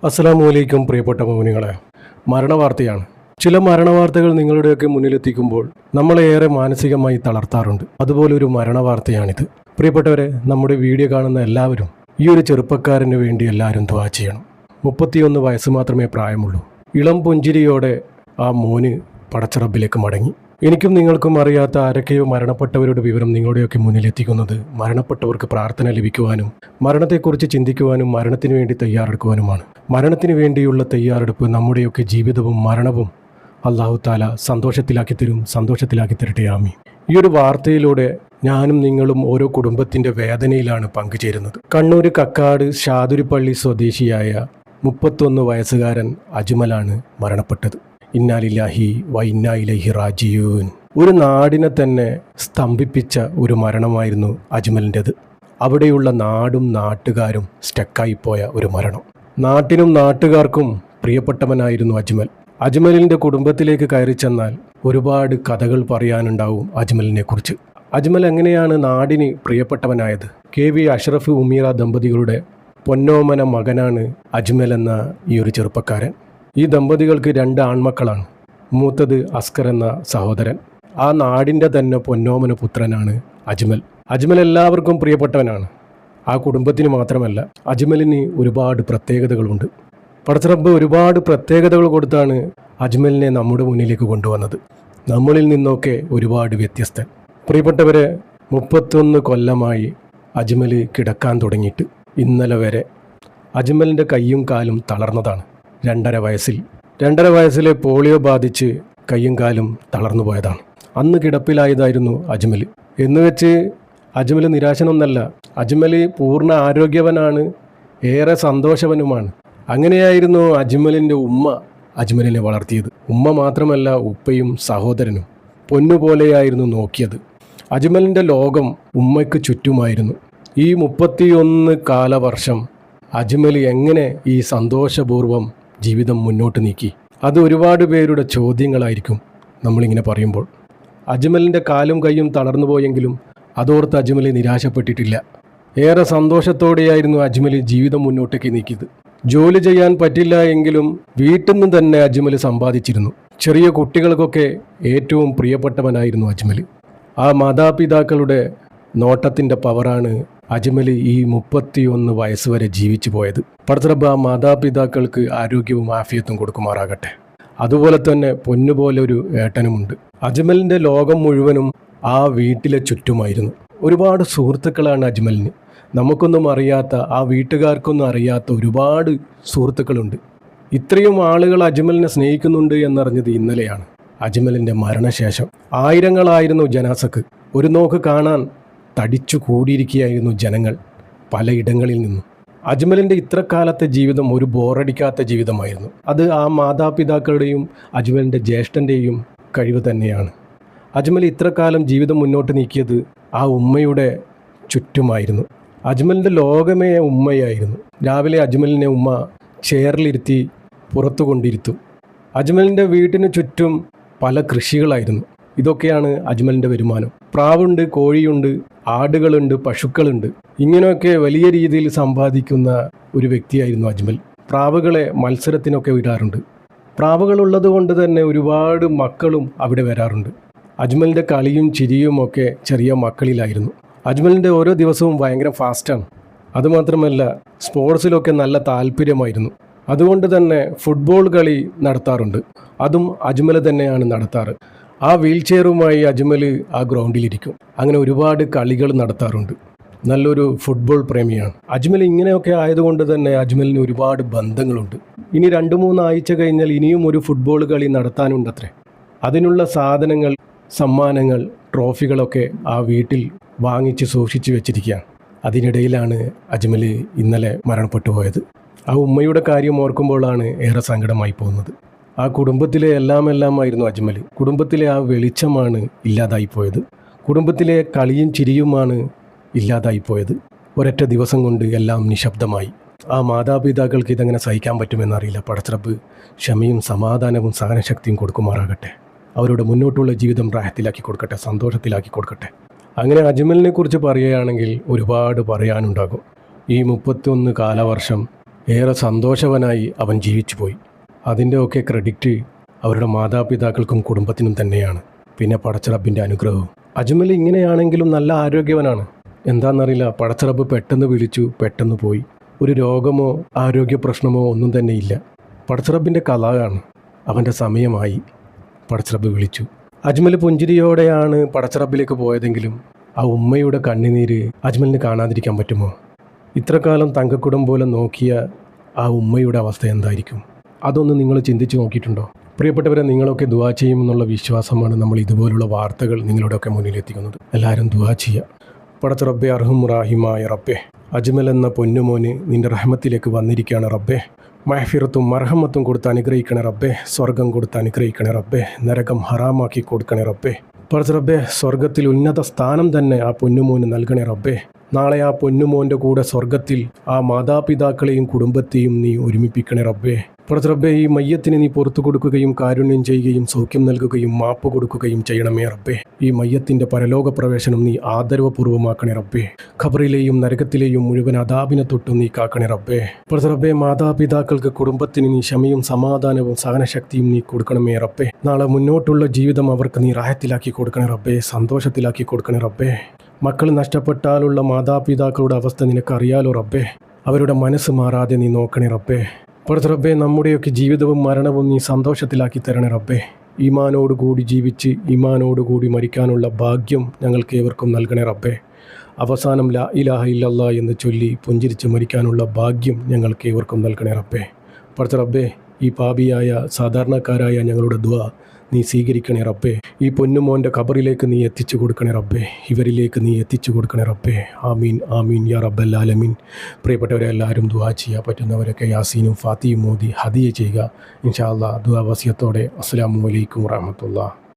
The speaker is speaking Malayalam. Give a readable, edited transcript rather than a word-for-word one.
അസ്സലാമു അലൈക്കും പ്രിയപ്പെട്ട മോമിനികളെ. മരണവാർത്തയാണ്. ചില മരണവാർത്തകൾ നിങ്ങളുടെയൊക്കെ മുന്നിലെത്തിക്കുമ്പോൾ നമ്മളെ ഏറെ മാനസികമായി തളർത്താറുണ്ട്. അതുപോലെ ഒരു മരണവാർത്തയാണിത്. പ്രിയപ്പെട്ടവരെ, നമ്മുടെ വീഡിയോ കാണുന്ന എല്ലാവരും ഈ ഒരു ചെറുപ്പക്കാരന് വേണ്ടി എല്ലാവരും ദുആ ചെയ്യണം. 31 വയസ്സ് മാത്രമേ പ്രായമുള്ളൂ. ഇളം പുഞ്ചിരിയോടെ ആ മോന് പടച്ചറബിലേക്ക് മടങ്ങി. എനിക്കും നിങ്ങൾക്കും അറിയാത്ത ആരൊക്കെയോ മരണപ്പെട്ടവരുടെ വിവരം നിങ്ങളുടെയൊക്കെ മുന്നിലെത്തിക്കുന്നത് മരണപ്പെട്ടവർക്ക് പ്രാർത്ഥന ലഭിക്കുവാനും മരണത്തെക്കുറിച്ച് ചിന്തിക്കുവാനും മരണത്തിന് വേണ്ടി തയ്യാറെടുക്കുവാനുമാണ്. മരണത്തിന് വേണ്ടിയുള്ള തയ്യാറെടുപ്പ് നമ്മുടെയൊക്കെ ജീവിതവും മരണവും അല്ലാഹു തആല സന്തോഷത്തിലാക്കി തരട്ടെ. ആമീൻ. ഈ ഒരു വാർത്തയിലൂടെ ഞാനും നിങ്ങളും ഓരോ കുടുംബത്തിൻ്റെ വേദനയിലാണ് പങ്കുചേരുന്നത്. കണ്ണൂർ കക്കാട് ഷാദുരിപ്പള്ളി സ്വദേശിയായ 31 വയസ്സുകാരൻ അജ്മലാണ് മരണപ്പെട്ടത്. ഇന്നാലില്ലാഹി വ ഇന്നാ ഇലൈഹി റാജിഊൻ. ഒരു നാടിനെ തന്നെ സ്തംഭിപ്പിച്ച ഒരു മരണമായിരുന്നു അജ്മലിൻ്റെത്. അവിടെയുള്ള നാടും നാട്ടുകാരും സ്റ്റക്കായിപ്പോയ ഒരു മരണം. നാട്ടിനും നാട്ടുകാർക്കും പ്രിയപ്പെട്ടവനായിരുന്നു അജ്മൽ. അജ്മലിൻ്റെ കുടുംബത്തിലേക്ക് കയറി ചെന്നാൽ ഒരുപാട് കഥകൾ പറയാനുണ്ടാവും അജ്മലിനെ കുറിച്ച്. അജ്മൽ എങ്ങനെയാണ് നാടിന് പ്രിയപ്പെട്ടവനായത്? KV അഷ്റഫ് ഉമീറ ദമ്പതികളുടെ പൊന്നോമന മകനാണ് അജ്മൽ എന്ന ഈ ഒരു ചെറുപ്പക്കാരൻ. ഈ ദമ്പതികൾക്ക് 2 ആൺമക്കളാണ്. മൂത്തത് അസ്കർ എന്ന സഹോദരൻ. ആ നാടിൻ്റെ തന്നെ പൊന്നോമന പുത്രനാണ് അജ്മൽ. അജ്മൽ എല്ലാവർക്കും പ്രിയപ്പെട്ടവനാണ്. ആ കുടുംബത്തിന് മാത്രമല്ല, അജ്മലിന് ഒരുപാട് പ്രത്യേകതകളുണ്ട്. പടച്ചറബ്ബ് ഒരുപാട് പ്രത്യേകതകൾ കൊടുത്താണ് അജ്മലിനെ നമ്മുടെ മുന്നിലേക്ക് കൊണ്ടുവന്നത്. നമ്മളിൽ നിന്നൊക്കെ ഒരുപാട് വ്യത്യസ്തൻ. പ്രിയപ്പെട്ടവരെ, 31 കൊല്ലമായി അജ്മൽ കിടക്കാൻ തുടങ്ങിയിട്ട് ഇന്നലെ വരെ. അജ്മലിൻ്റെ കൈയും കാലും തളർന്നതാണ്. 2.5 വയസ്സിലെ പോളിയോ ബാധിച്ച് കൈയും കാലും തളർന്നു പോയതാണ്. അന്ന് കിടപ്പിലായതായിരുന്നു അജ്മൽ. എന്നുവെച്ച് അജ്മൽ നിരാശനൊന്നല്ല. അജ്മൽ പൂർണ്ണ ആരോഗ്യവനാണ്, ഏറെ സന്തോഷവനുമാണ്. അങ്ങനെയായിരുന്നു അജ്മലിൻ്റെ ഉമ്മ അജ്മലിനെ വളർത്തിയത്. ഉമ്മ മാത്രമല്ല, ഉപ്പയും സഹോദരനും പൊന്നുപോലെയായിരുന്നു നോക്കിയത്. അജ്മലിൻ്റെ ലോകം ഉമ്മയ്ക്ക് ചുറ്റുമായിരുന്നു. ഈ 31 കാലവർഷം അജ്മൽ എങ്ങനെ ഈ സന്തോഷപൂർവ്വം ജീവിതം മുന്നോട്ട് നീക്കി? അത് ഒരുപാട് പേരുടെ ചോദ്യങ്ങളായിരിക്കും നമ്മളിങ്ങനെ പറയുമ്പോൾ. അജ്മലിൻ്റെ കാലും കൈയും തളർന്നു പോയെങ്കിലും അതോർത്ത് അജ്മൽ നിരാശപ്പെട്ടിട്ടില്ല. ഏറെ സന്തോഷത്തോടെയായിരുന്നു അജ്മൽ ജീവിതം മുന്നോട്ടേക്ക് നീക്കിയത്. ജോലി ചെയ്യാൻ പറ്റില്ല എങ്കിലും വീട്ടിൽ നിന്ന് തന്നെ അജ്മൽ സമ്പാദിച്ചിരുന്നു. ചെറിയ കുട്ടികൾക്കൊക്കെ ഏറ്റവും പ്രിയപ്പെട്ടവനായിരുന്നു അജ്മൽ. ആ മാതാപിതാക്കളുടെ നോട്ടത്തിൻ്റെ പവറാണ് അജ്മൽ ഈ 31 വയസ്സ് വരെ ജീവിച്ചു പോയത്. പടച്ചറബ്ബ് ആ മാതാപിതാക്കൾക്ക് ആരോഗ്യവും ആഫിയത്തും കൊടുക്കുമാറാകട്ടെ. അതുപോലെ തന്നെ പൊന്നുപോലെ ഒരു ഏട്ടനുമുണ്ട്. അജ്മലിൻ്റെ ലോകം മുഴുവനും ആ വീട്ടിലെ ചുറ്റുമായിരുന്നു. ഒരുപാട് സുഹൃത്തുക്കളാണ് അജ്മലിന്. നമുക്കൊന്നും അറിയാത്ത, ആ വീട്ടുകാർക്കൊന്നും അറിയാത്ത ഒരുപാട് സുഹൃത്തുക്കളുണ്ട്. ഇത്രയും ആളുകൾ അജ്മലിനെ സ്നേഹിക്കുന്നുണ്ട് എന്നറിഞ്ഞത് ഇന്നലെയാണ്. അജ്മലിൻ്റെ മരണശേഷം ആയിരങ്ങളായിരുന്നു ജനാസക്ക്. ഒരു നോക്ക് കാണാൻ തടിച്ചു കൂടിയിരിക്കുകയായിരുന്നു ജനങ്ങൾ പലയിടങ്ങളിൽ നിന്നും. അജ്മലിൻ്റെ ഇത്രക്കാലത്തെ ജീവിതം ഒരു ബോറടിക്കാത്ത ജീവിതമായിരുന്നു. അത് ആ മാതാപിതാക്കളുടെയും അജ്മലിൻ്റെ ജ്യേഷ്ഠൻ്റെയും കഴിവ് തന്നെയാണ്. അജ്മൽ ഇത്രക്കാലം ജീവിതം മുന്നോട്ട് നീക്കിയത് ആ ഉമ്മയുടെ ചുറ്റുമായിരുന്നു. അജ്മലിൻ്റെ ലോകമേ ഉമ്മയായിരുന്നു. രാവിലെ അജ്മലിനെ ഉമ്മ ചെയറിലിരുത്തി പുറത്തു കൊണ്ടിരുത്തും. അജ്മലിൻ്റെ വീട്ടിന് ചുറ്റും പല കൃഷികളായിരുന്നു. ഇതൊക്കെയാണ് അജ്മലിൻ്റെ വരുമാനം. പ്രാവുണ്ട്, കോഴിയുണ്ട്, ആടുകളുണ്ട്, പശുക്കളുണ്ട്. ഇങ്ങനെയൊക്കെ വലിയ രീതിയിൽ സമ്പാദിക്കുന്ന ഒരു വ്യക്തിയായിരുന്നു അജ്മൽ. പ്രാവുകളെ മത്സരത്തിനൊക്കെ വിടാറുണ്ട്. പ്രാവുകളുള്ളത് കൊണ്ട് തന്നെ ഒരുപാട് മക്കളും അവിടെ വരാറുണ്ട്. അജ്മലിൻ്റെ കളിയും ചിരിയും ഒക്കെ ചെറിയ മക്കളിലായിരുന്നു. അജ്മലിൻ്റെ ഓരോ ദിവസവും ഭയങ്കര ഫാസ്റ്റാണ്. അതുമാത്രമല്ല, സ്പോർട്സിലൊക്കെ നല്ല താല്പര്യമായിരുന്നു. അതുകൊണ്ട് തന്നെ ഫുട്ബോൾ കളി നടത്താറുണ്ട്. അതും അജ്മൽ തന്നെയാണ് നടത്താറ്. ആ വീൽ ചെയറുമായി അജ്മൽ ആ ഗ്രൗണ്ടിലിരിക്കും. അങ്ങനെ ഒരുപാട് കളികൾ നടത്താറുണ്ട്. നല്ലൊരു ഫുട്ബോൾ പ്രേമിയാണ് അജ്മൽ. ഇങ്ങനെയൊക്കെ ആയതുകൊണ്ട് തന്നെ അജ്മലിന് ഒരുപാട് ബന്ധങ്ങളുണ്ട്. ഇനി 2-3 ആഴ്ച കഴിഞ്ഞാൽ ഇനിയും ഒരു ഫുട്ബോൾ കളി നടത്താനുണ്ടത്രേ. അതിനുള്ള സാധനങ്ങൾ, സമ്മാനങ്ങൾ, ട്രോഫികളൊക്കെ ആ വീട്ടിൽ വാങ്ങിച്ച് സൂക്ഷിച്ചു വെച്ചിരിക്കുകയാണ്. അതിനിടയിലാണ് അജ്മൽ ഇന്നലെ മരണപ്പെട്ടു പോയത്. ആ ഉമ്മയുടെ കാര്യം ഓർക്കുമ്പോഴാണ് ഏറെ സങ്കടമായി പോകുന്നത്. ആ കുടുംബത്തിലെ എല്ലാമായിരുന്നു അജ്മൽ. കുടുംബത്തിലെ ആ വെളിച്ചമാണ് ഇല്ലാതായിപ്പോയത്. കുടുംബത്തിലെ കളിയും ചിരിയുമാണ് ഇല്ലാതായിപ്പോയത്. ഒരൊറ്റ ദിവസം കൊണ്ട് എല്ലാം നിശബ്ദമായി. ആ മാതാപിതാക്കൾക്ക് ഇതെങ്ങനെ സഹിക്കാൻ പറ്റുമെന്നറിയില്ല. പടച്ചറബ്ബ് ക്ഷമയും സമാധാനവും സഹനശക്തിയും കൊടുക്കുമാറാകട്ടെ. അവരുടെ മുന്നോട്ടുള്ള ജീവിതം റാഹത്തിലാക്കി കൊടുക്കട്ടെ, സന്തോഷത്തിലാക്കി കൊടുക്കട്ടെ. അങ്ങനെ അജ്മലിനെ കുറിച്ച് പറയുകയാണെങ്കിൽ ഒരുപാട് പറയാനുണ്ടാകും. ഈ 31 കാലവർഷം ഏറെ സന്തോഷവനായി അവൻ ജീവിച്ചു പോയി. അതിൻ്റെ ഒക്കെ ക്രെഡിറ്റ് അവരുടെ മാതാപിതാക്കൾക്കും കുടുംബത്തിനും തന്നെയാണ്. പിന്നെ പടച്ചറബിൻ്റെ അനുഗ്രഹവും. അജ്മൽ ഇങ്ങനെയാണെങ്കിലും നല്ല ആരോഗ്യവനാണ്. എന്താണെന്നറിയില്ല, പടച്ചറബ് പെട്ടെന്ന് വിളിച്ചു, പെട്ടെന്ന് പോയി. ഒരു രോഗമോ ആരോഗ്യ പ്രശ്നമോ ഒന്നും തന്നെ ഇല്ല. പടച്ചറബിൻ്റെ കലാകാണ്. അവൻ്റെ സമയമായി. പടച്ചറബ് വിളിച്ചു. അജ്മൽ പുഞ്ചിരിയോടെയാണ് പടച്ചറബിലേക്ക് പോയതെങ്കിലും ആ ഉമ്മയുടെ കണ്ണുനീര് അജ്മലിന് കാണാതിരിക്കാൻ പറ്റുമോ? ഇത്രകാലം തങ്കക്കുടം പോലെ നോക്കിയ ആ ഉമ്മയുടെ അവസ്ഥ എന്തായിരിക്കും? അതൊന്ന് നിങ്ങൾ ചിന്തിച്ച് നോക്കിയിട്ടുണ്ടോ? പ്രിയപ്പെട്ടവരെ, നിങ്ങളൊക്കെ ദുആ ചെയ്യുമെന്നുള്ള വിശ്വാസമാണ് നമ്മൾ ഇതുപോലുള്ള വാർത്തകൾ നിങ്ങളുടെയൊക്കെ മുന്നിലെത്തിക്കുന്നത്. എല്ലാവരും ദുആ ചെയ്യുക. പടച്ച റബ്ബെ, അർഹം റാഹിമായ റബ്ബെ, അജ്മൽ എന്ന പൊന്നുമോന് നിൻ്റെ റഹ്മത്തിലേക്ക് വന്നിരിക്കുകയാണ് റബ്ബെ. മഹ്ഫിറത്തും മർഹമത്തും കൊടുത്ത് അനുഗ്രഹിക്കണേ റബ്ബെ. സ്വർഗം കൊടുത്ത് അനുഗ്രഹിക്കണേ റബ്ബെ. നരകം ഹറാമാക്കി കൊടുക്കണേ റബ്ബെ. പടച്ച റബ്ബെ, സ്വർഗത്തിൽ ഉന്നത സ്ഥാനം തന്നെ ആ പൊന്നുമോന് നൽകണേ റബ്ബെ. നാളെ ആ പൊന്നുമോൻ്റെ കൂടെ സ്വർഗത്തിൽ ആ മാതാപിതാക്കളെയും കുടുംബത്തെയും നീ ഒരുമിപ്പിക്കണേ റബ്ബേ. പടച്ച റബ്ബേ, ഈ മയ്യത്തിന് നീ പുറത്തു കൊടുക്കുകയും കാരുണ്യം ചെയ്യുകയും സൗഖ്യം നൽകുകയും മാപ്പ് കൊടുക്കുകയും ചെയ്യണമേ റബ്ബേ. ഈ മയ്യത്തിൻ്റെ പരലോക പ്രവേശനം നീ ആദരവപൂർവ്വമാക്കണേ റബ്ബേ. ഖബറിലെയും നരകത്തിലെയും മുഴുവൻ അദാബിനെ തൊട്ടും നീ കാക്കണേ റബ്ബേ. പടച്ച റബ്ബേ, മാതാപിതാക്കൾക്ക് കുടുംബത്തിന് നീ ക്ഷമയും സമാധാനവും സഹനശക്തിയും നീ കൊടുക്കണമേ റബ്ബേ. നാളെ മുന്നോട്ടുള്ള ജീവിതം അവർക്ക് നീ റാഹത്തിലാക്കി കൊടുക്കണേ റബ്ബേ. സന്തോഷത്തിലാക്കി കൊടുക്കണേ റബ്ബേ. മക്കൾ നഷ്ടപ്പെട്ടാലുള്ള മാതാപിതാക്കളുടെ അവസ്ഥ നിനക്കറിയാലോ റബ്ബേ. അവരുടെ മനസ്സ് മാറാതെ നീ നോക്കണേ റബ്ബേ. പടച്ച റബ്ബേ, നമ്മുടെയൊക്കെ ജീവിതവും മരണവും നീ സന്തോഷത്തിലാക്കി തരണേ റബ്ബേ. ഈമാനോടുകൂടി ജീവിച്ച് ഈമാനോടുകൂടി മരിക്കാനുള്ള ഭാഗ്യം ഞങ്ങൾക്ക് ഏവർക്കും നൽകണേ റബ്ബേ. അവസാനം ലാ ഇലാഹ ഇല്ലല്ലാ എന്ന് ചൊല്ലി പുഞ്ചിരിച്ച് മരിക്കാനുള്ള ഭാഗ്യം ഞങ്ങൾക്ക് ഏവർക്കും നൽകണേ റബ്ബേ. പടച്ച റബ്ബേ, ഈ പാപിയായ സാധാരണക്കാരായ ഞങ്ങളുടെ ദുആ നീ സ്വീകരിക്കണേ റബ്ബേ. ഈ പൊന്നുമോൻ്റെ ഖബറിലേക്ക് നീ എത്തിച്ചു കൊടുക്കണേ റബ്ബേ. ഇവരിലേക്ക് നീ എത്തിച്ചു കൊടുക്കണേ റബ്ബേ. ആമീൻ ആമീൻ യാ റബ്ബൽ ആലമീൻ. പ്രിയപ്പെട്ടവരെ, എല്ലാവരും ദുആ ചെയ്യുക. പറ്റുന്നവരൊക്കെ യാസീനും ഫാത്തിയും മോദി ഹദിയ ചെയ്യുക. ഇൻഷാ അല്ലാഹ്. ദുആ വസിയത്തോടെ അസ്സലാമു അലൈക്കും വറഹ്മത്തുള്ളാഹി.